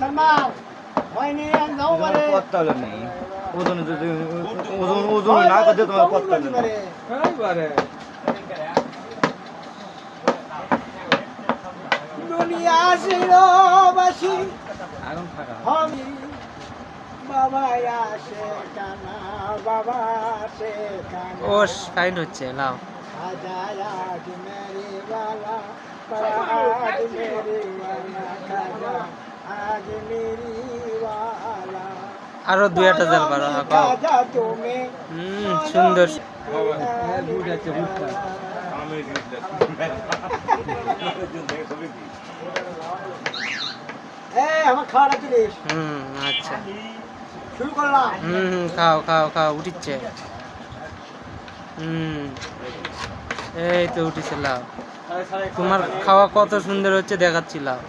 সলমান হয়নি যাও পারে কথা হলো নেই ওজন ওজন ওজন না করতে তোমার কথা হলো পারে পারে দুনিয়া শিরবাসী আগুন থাকা আমি বাবা আসে কানা বাবা আসে কানা ও ফাইন হচ্ছে লাও आजा आज मेरे वाला पर आज मेरे वाला खाजा आज मेरी वाला আরো দুই একটা জাল পারো খাও खाजा तुम्हें সুন্দর ए हम खाड़ा दिलिस আচ্ছা শুরু করলাম খাও খাও খাও উঠিচ্ছে এই তো উঠিছে লাও তোমার খাওয়া কত সুন্দর হচ্ছে দেখাচ্ছি লাও